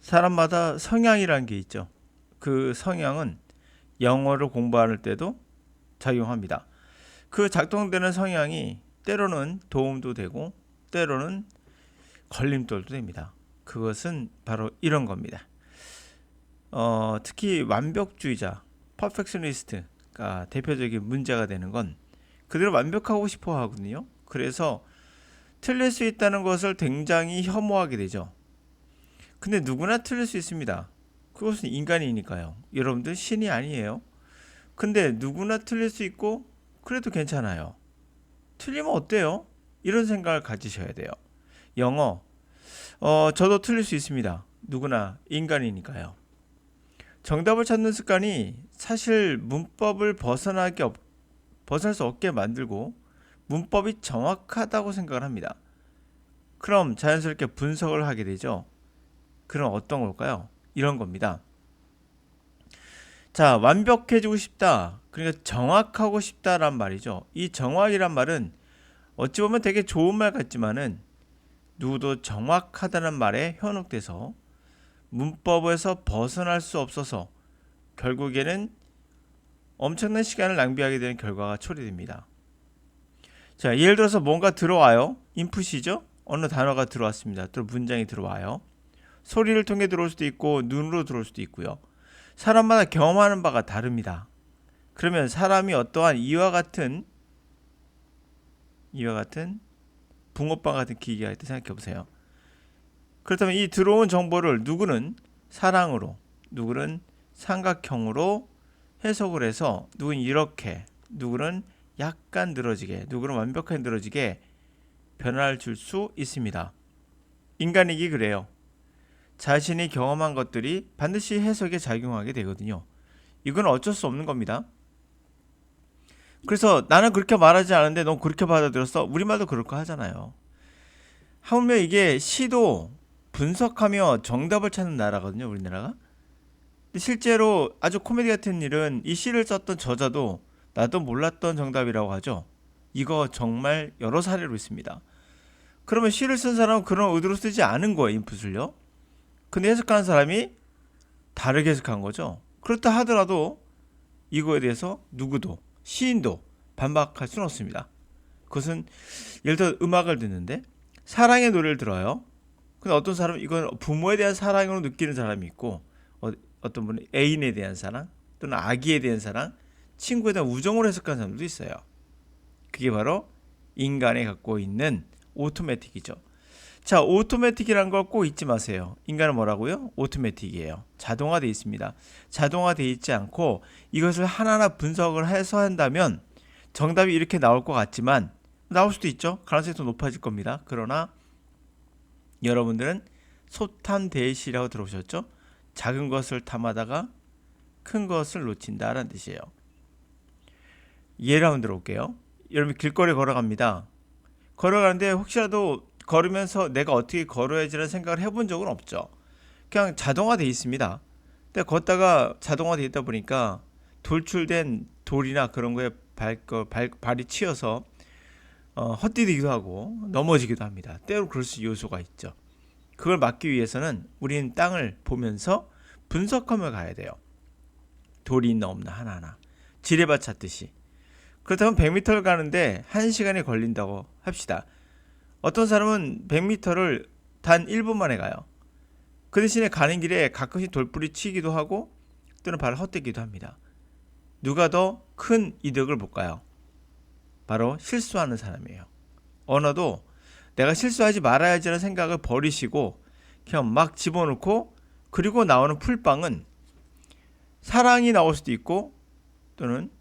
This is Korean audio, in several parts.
사람마다 성향이라는 게 있죠. 그 성향은 영어를 공부할 때도 작용합니다. 그 작동되는 성향이 때로는 도움도 되고 때로는 걸림돌도 됩니다. 그것은 바로 이런 겁니다. 특히 완벽주의자, 퍼펙셔니스트가 대표적인 문제가 되는 건 그대로 완벽하고 싶어 하거든요. 그래서 틀릴 수 있다는 것을 굉장히 혐오하게 되죠. 근데 누구나 틀릴 수 있습니다. 그것은 인간이니까요. 여러분들 신이 아니에요. 근데 누구나 틀릴 수 있고 그래도 괜찮아요. 틀리면 어때요? 이런 생각을 가지셔야 돼요. 영어, 저도 틀릴 수 있습니다. 누구나 인간이니까요. 정답을 찾는 습관이 사실 문법을 벗어날 수 없게 만들고 문법이 정확하다고 생각을 합니다. 그럼 자연스럽게 분석을 하게 되죠. 그럼 어떤 걸까요? 이런 겁니다. 자, 완벽해지고 싶다. 그러니까 정확하고 싶다란 말이죠. 이 정확이란 말은 어찌 보면 되게 좋은 말 같지만은 누구도 정확하다는 말에 현혹돼서 문법에서 벗어날 수 없어서 결국에는 엄청난 시간을 낭비하게 되는 결과가 초래됩니다. 자, 예를 들어서 뭔가 들어와요. 인풋이죠. 어느 단어가 들어왔습니다. 또 문장이 들어와요. 소리를 통해 들어올 수도 있고 눈으로 들어올 수도 있고요. 사람마다 경험하는 바가 다릅니다. 그러면 사람이 어떠한 이와 같은 붕어빵 같은 기계가 있다 생각해 보세요. 그렇다면 이 들어온 정보를 누구는 사랑으로, 누구는 삼각형으로 해석을 해서 누구는 이렇게, 누구는 약간 늘어지게, 누구는 완벽하게 늘어지게 변화를 줄 수 있습니다. 인간이기 그래요. 자신이 경험한 것들이 반드시 해석에 작용하게 되거든요. 이건 어쩔 수 없는 겁니다. 그래서 나는 그렇게 말하지 않은데 넌 그렇게 받아들였어? 우리말도 그렇게 하잖아요. 하물며 이게 시도 분석하며 정답을 찾는 나라거든요, 우리나라가. 근데 실제로 아주 코미디 같은 일은 이 시를 썼던 저자도 나도 몰랐던 정답이라고 하죠. 이거 정말 여러 사례로 있습니다. 그러면 시를 쓴 사람은 그런 의도로 쓰지 않은 거예요, 인풋을요. 근데 해석하는 사람이 다르게 해석한 거죠. 그렇다 하더라도 이거에 대해서 누구도 시인도 반박할 수는 없습니다. 그것은 예를 들어 음악을 듣는데 사랑의 노래를 들어요. 근데 어떤 사람은 이건 부모에 대한 사랑으로 느끼는 사람이 있고 어떤 분은 애인에 대한 사랑 또는 아기에 대한 사랑, 친구에 대한 우정으로 해석하는 사람도 있어요. 그게 바로 인간이 갖고 있는 오토매틱이죠. 자, 오토매틱이라는 걸 꼭 잊지 마세요. 인간은 뭐라고요? 오토매틱이에요. 자동화되어 있습니다. 자동화되어 있지 않고 이것을 하나하나 분석을 해서 한다면 정답이 이렇게 나올 것 같지만 나올 수도 있죠. 가능성이 더 높아질 겁니다. 그러나 여러분들은 소탐대시라고 들어보셨죠? 작은 것을 탐하다가 큰 것을 놓친다라는 뜻이에요. 예를 한번 들어볼게요. 여러분 길거리 걸어갑니다. 걸어가는데 혹시라도 걸으면서 내가 어떻게 걸어야지라는 생각을 해본 적은 없죠. 그냥 자동화되어 있습니다. 근데 걷다가 자동화되어 있다 보니까 돌출된 돌이나 그런 거에 발이 치여서 헛디디기도 하고 넘어지기도 합니다. 때로 그럴 수 요소가 있죠. 그걸 막기 위해서는 우리는 땅을 보면서 분석하며 가야 돼요. 돌이 있나 없나 하나하나. 지뢰밭 찾듯이. 그렇다면 100m를 가는데 1시간이 걸린다고 합시다. 어떤 사람은 100m를 단 1분 만에 가요. 그 대신에 가는 길에 가끔씩 돌부리 치기도 하고 또는 발을 헛디기도 합니다. 누가 더 큰 이득을 볼까요? 바로 실수하는 사람이에요. 언어도 내가 실수하지 말아야지라는 생각을 버리시고 그냥 막 집어넣고 그리고 나오는 풀빵은 사랑이 나올 수도 있고 또는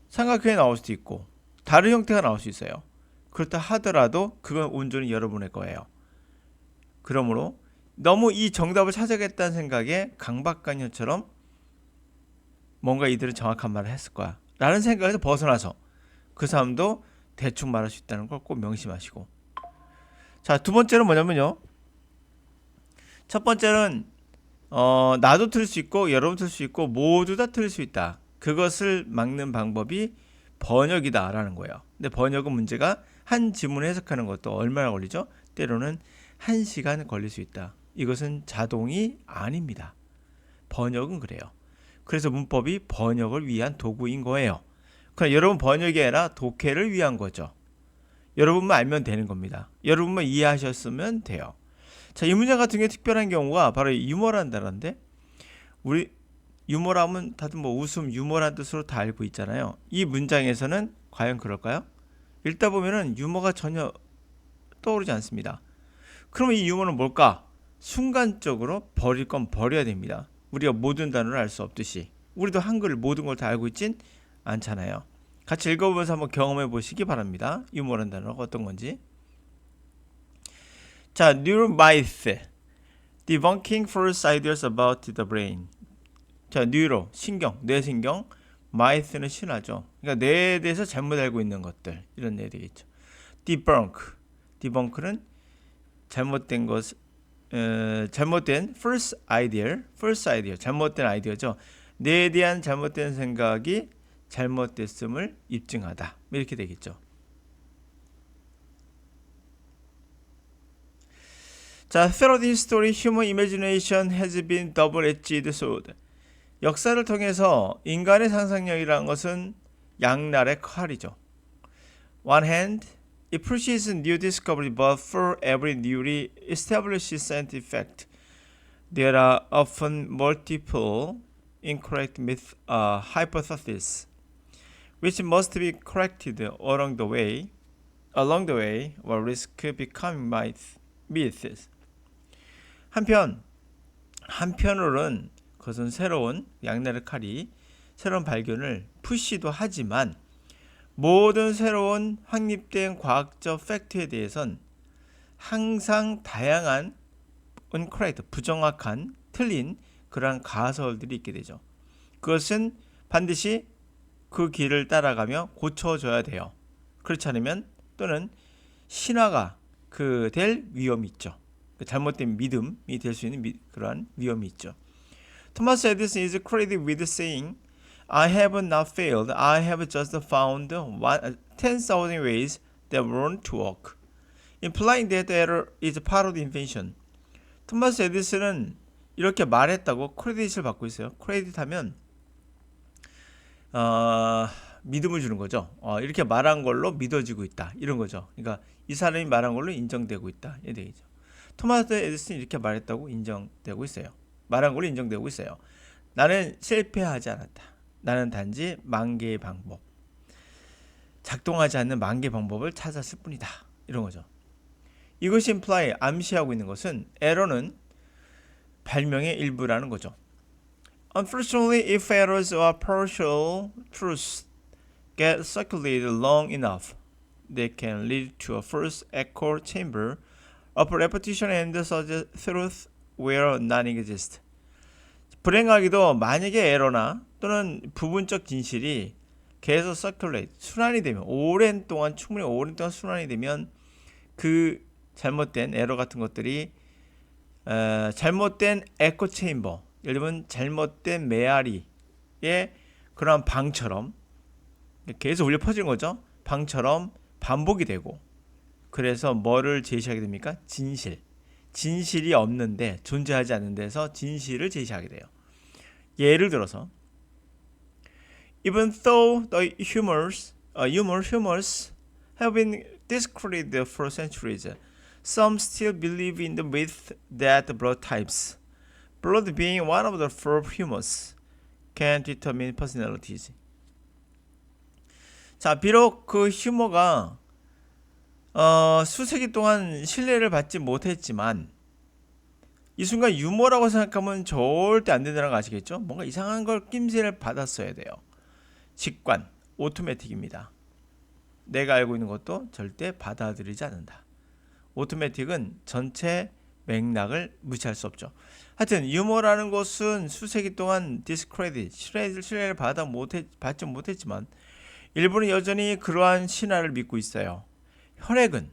삼각형이 나올 수도 있고 다른 형태가 나올 수 있어요. 그렇다 하더라도 그건 온전히 여러분의 거예요. 그러므로 너무 이 정답을 찾아야겠다는 생각에 강박관념처럼 뭔가 이들은 정확한 말을 했을 거야 라는 생각에서 벗어나서 그 사람도 대충 말할 수 있다는 걸 꼭 명심하시고, 자, 두 번째는 뭐냐면요, 첫 번째는 나도 틀릴 수 있고 여러분 틀릴 수 있고 모두 다 틀릴 수 있다. 그것을 막는 방법이 번역이다라는 거예요. 근데 번역은 문제가 한 지문을 해석하는 것도 얼마나 걸리죠? 때로는 1시간 걸릴 수 있다. 이것은 자동이 아닙니다. 번역은 그래요. 그래서 문법이 번역을 위한 도구인 거예요. 그럼 여러분 번역이 아니라 독해를 위한 거죠. 여러분만 알면 되는 겁니다. 여러분만 이해하셨으면 돼요. 자, 이 문장 같은 게 특별한 경우가 바로 유머라는 단어인데, 우리 유머라면 다들 뭐 웃음, 유머라는 뜻으로 다 알고 있잖아요. 이 문장에서는 과연 그럴까요? 읽다 보면은 유머가 전혀 떠오르지 않습니다. 그러면 이 유머는 뭘까? 순간적으로 버릴 건 버려야 됩니다. 우리가 모든 단어를 알 수 없듯이 우리도 한글 모든 걸 다 알고 있진 않잖아요. 같이 읽어보면서 한번 경험해 보시기 바랍니다. 유머라는 단어가 어떤 건지. 자, Neuromyth, debunking false ideas about the brain. 자, 뉴로, 신경, 뇌신경, myth는 신화죠. 그러니까 뇌에 대해서 잘못 알고 있는 것들, 이런 뇌 되겠죠. debunk는 잘못된 것, 잘못된 false idea, 잘못된 아이디어죠. 뇌에 대한 잘못된 생각이 잘못됐음을 입증하다, 이렇게 되겠죠. 자, throughout history, human imagination has been double-edged sword. 역사를 통해서 인간의 상상력이라는 것은 양날의 칼이죠. One hand, it pushes new discovery, but for every newly established scientific fact, there are often multiple incorrect hypotheses, which must be corrected along the way, or risk becoming myths. 한편으로는 그것은 새로운 양날의 칼이 새로운 발견을 푸시도 하지만 모든 새로운 확립된 과학적 팩트에 대해선 항상 다양한 incorrect, 부정확한, 틀린 그러한 가설들이 있게 되죠. 그것은 반드시 그 길을 따라가며 고쳐져야 돼요. 그렇지 않으면 또는 신화가 될 위험이 있죠. 잘못된 믿음이 될 수 있는 그러한 위험이 있죠. Thomas Edison is credited with saying, I have not failed, I have just found 10,000 ways that won't work, implying that error is part of the invention. 토마스 에디슨은 이렇게 말했다고 크레딧을 받고 있어요. 크레딧 하면 믿음을 주는 거죠. 이렇게 말한 걸로 믿어지고 있다, 이런 거죠. 그러니까 이 사람이 말한 걸로 인정되고 있다, 이 얘기죠. 토마스 에디슨이 이렇게 말했다고 인정되고 있어요. 말한 걸로 인정되고 있어요. 나는 실패하지 않았다. 나는 단지 만 개의 방법, 작동하지 않는 만 개의 방법을 찾았을 뿐이다, 이런 거죠. 이것이 imply, 암시하고 있는 것은 에러는 발명의 일부라는 거죠. Unfortunately, if errors or partial truths get circulated long enough, they can lead to a false echo chamber of repetition and such truth where none exist. 불행하게도 만약에 에러나 또는 부분적 진실이 계속 circulate, 순환이 되면 충분히 오랜 동안 순환이 되면 그 잘못된 에러 같은 것들이 잘못된 에코 체인버, 예를 들면 잘못된 메아리의 그런 방처럼 계속 울려 퍼지는 거죠. 방처럼 반복이 되고, 그래서 뭐를 제시하게 됩니까? 진실이 없는데, 존재하지 않는 데서 진실을 제시하게 돼요. 예를 들어서 Even though the humors have been discredited for centuries, some still believe in the myth that blood types, blood being one of the four humors, can determine personalities. 자, 비록 그 휴머가 수세기 동안 신뢰를 받지 못했지만 이 순간 유머라고 생각하면 절대 안 된다는 거 아시겠죠? 뭔가 이상한 걸 낌새를 받았어야 돼요. 직관, 오토매틱입니다. 내가 알고 있는 것도 절대 받아들이지 않는다. 오토매틱은 전체 맥락을 무시할 수 없죠. 하여튼 유머라는 것은 수세기 동안 신뢰를 받지 못했지만 일부는 여전히 그러한 신화를 믿고 있어요. 혈액은,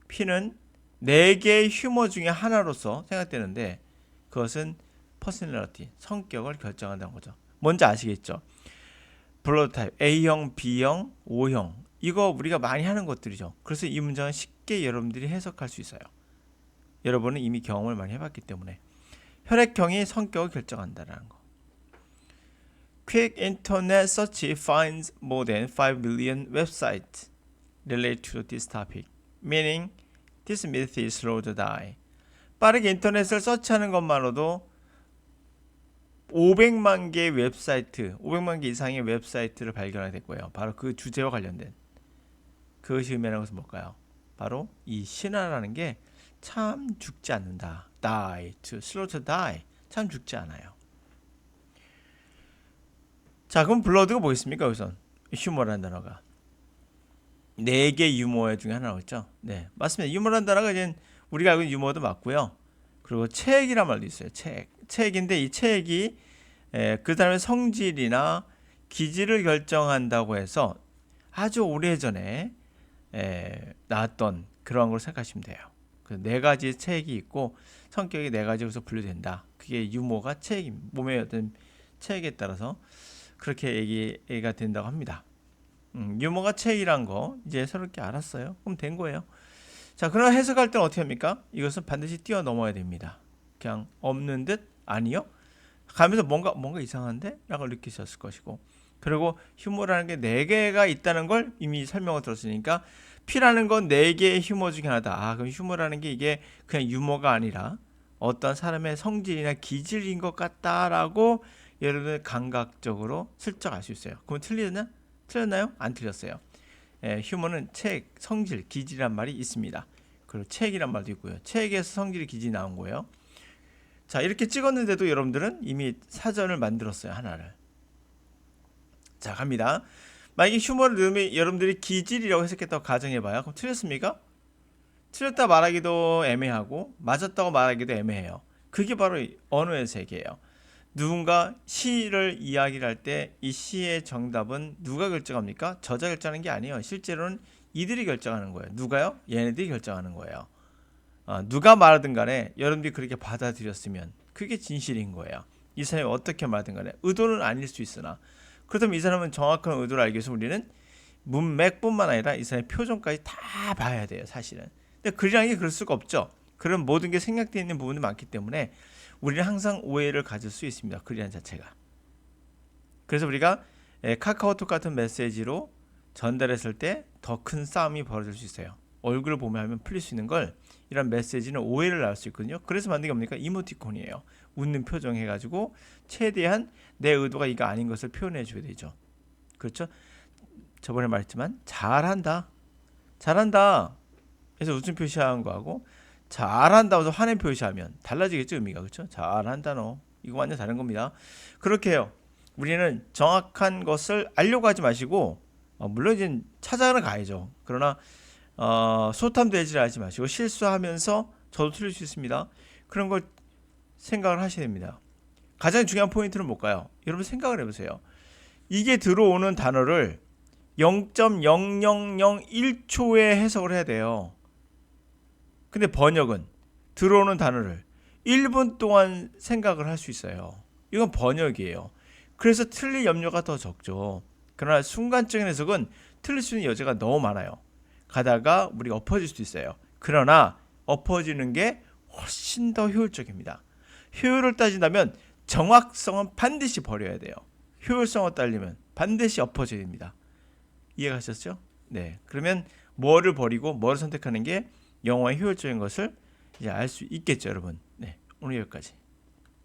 피는 4개의 휴머 중에 하나로서 생각되는데 그것은 퍼스널리티, 성격을 결정한다는 거죠. 뭔지 아시겠죠? 블러드 타입, A형, B형, O형, 이거 우리가 많이 하는 것들이죠. 그래서 이 문장은 쉽게 여러분들이 해석할 수 있어요. 여러분은 이미 경험을 많이 해봤기 때문에. 혈액형이 성격을 결정한다라는 거. Quick internet search finds more than 5 million websites related to this topic, meaning this myth is slow to die. 빠르게 인터넷을 서치하는 것만으로도 500만 개의 웹사이트, 500만 개 이상의 웹사이트를 발견하게 됐고요. 바로 그 주제와 관련된. 그것이 의미하는 것은 뭘까요? 바로 이 신화라는 게 참 죽지 않는다. Die, to slow to die. 참 죽지 않아요. 자, 그럼 블러드가 뭐 있습니까? 우선 휴머라는 단어가 4개 유머 중에 하나겠죠. 네, 맞습니다. 유머라는 단어가 이제 우리가 알고 있는 유머도 맞고요. 그리고 책이란 말도 있어요. 책인데 이 책이 그 사람의 성질이나 기질을 결정한다고 해서 아주 오래전에 나왔던 그런 걸 생각하시면 돼요. 그 4가지 책이 있고 성격이 4가지로서 분류된다. 그게 유머가 몸의 어떤 체액에 따라서 그렇게 얘기가 된다고 합니다. 유머가 체액이란 거 이제 서로 이렇게 알았어요. 그럼 된 거예요. 자, 그러나 해석할 때는 어떻게 합니까? 이것은 반드시 뛰어넘어야 됩니다. 그냥 없는 듯 아니요. 가면서 뭔가 이상한데? 라고 느끼셨을 것이고, 그리고 휴머라는 게 4개가 있다는 걸 이미 설명을 들었으니까 P라는 건 4개의 휴머 중에 하나다. 그럼 휴머라는 게 이게 그냥 유머가 아니라 어떤 사람의 성질이나 기질인 것 같다라고 여러분들 감각적으로 슬쩍 알 수 있어요. 그럼 틀렸나요? 안 틀렸어요. 휴머는 책, 성질, 기질이란 말이 있습니다. 그리고 책이란 말도 있고요. 책에서 성질이 기질이 나온 거예요. 자, 이렇게 찍었는데도 여러분들은 이미 사전을 만들었어요. 하나를. 자, 갑니다. 만약에 휴머를 넣으면 여러분들이 기질이라고 해석했다고 가정해봐요. 그럼 틀렸습니까? 틀렸다 말하기도 애매하고 맞았다고 말하기도 애매해요. 그게 바로 언어의 세계예요. 누군가 시를 이야기를 할 때 이 시의 정답은 누가 결정합니까? 저자 결정하는 게 아니에요. 실제로는 이들이 결정하는 거예요. 누가요? 얘네들이 결정하는 거예요. 누가 말하든 간에 여러분들이 그렇게 받아들였으면 그게 진실인 거예요. 이 사람이 어떻게 말하든 간에 의도는 아닐 수 있으나, 그렇다면 이 사람은 정확한 의도를 알기 위해서 우리는 문맥뿐만 아니라 이 사람의 표정까지 다 봐야 돼요. 사실은. 근데 글이라는 게 그럴 수가 없죠. 그런 모든 게 생략되어 있는 부분이 많기 때문에 우리는 항상 오해를 가질 수 있습니다. 글이라는 자체가. 그래서 우리가 카카오톡 같은 메시지로 전달했을 때 더 큰 싸움이 벌어질 수 있어요. 얼굴을 보며 하면 풀릴 수 있는 걸 이런 메시지는 오해를 낳을 수 있거든요. 그래서 만든 게 뭡니까? 이모티콘이에요. 웃는 표정 해가지고 최대한 내 의도가 이거 아닌 것을 표현해 줘야 되죠. 그렇죠? 저번에 말했지만 잘한다. 그래서 웃음 표시한 거하고 잘한다 해서 화낸 표시하면 달라지겠죠, 의미가. 그렇죠? 잘한다 너. 이거 완전 다른 겁니다. 그렇게 해요. 우리는 정확한 것을 알려고 하지 마시고 물론 이제 찾아는 가야죠. 그러나 소탐되지 하지 마시고 실수하면서 저도 틀릴 수 있습니다. 그런 걸 생각을 하셔야 됩니다. 가장 중요한 포인트는 뭘까요? 여러분 생각을 해보세요. 이게 들어오는 단어를 0.0001초에 해석을 해야 돼요. 근데 번역은 들어오는 단어를 1분 동안 생각을 할 수 있어요. 이건 번역이에요. 그래서 틀릴 염려가 더 적죠. 그러나 순간적인 해석은 틀릴 수 있는 여지가 너무 많아요. 가다가 우리가 엎어질 수도 있어요. 그러나 엎어지는 게 훨씬 더 효율적입니다. 효율을 따진다면 정확성은 반드시 버려야 돼요. 효율성을 따지면 반드시 엎어져야 됩니다. 이해가셨죠? 네. 그러면 뭐를 버리고 뭐를 선택하는 게 영어의 효율적인 것을 이제 알 수 있겠죠, 여러분. 네. 오늘 여기까지.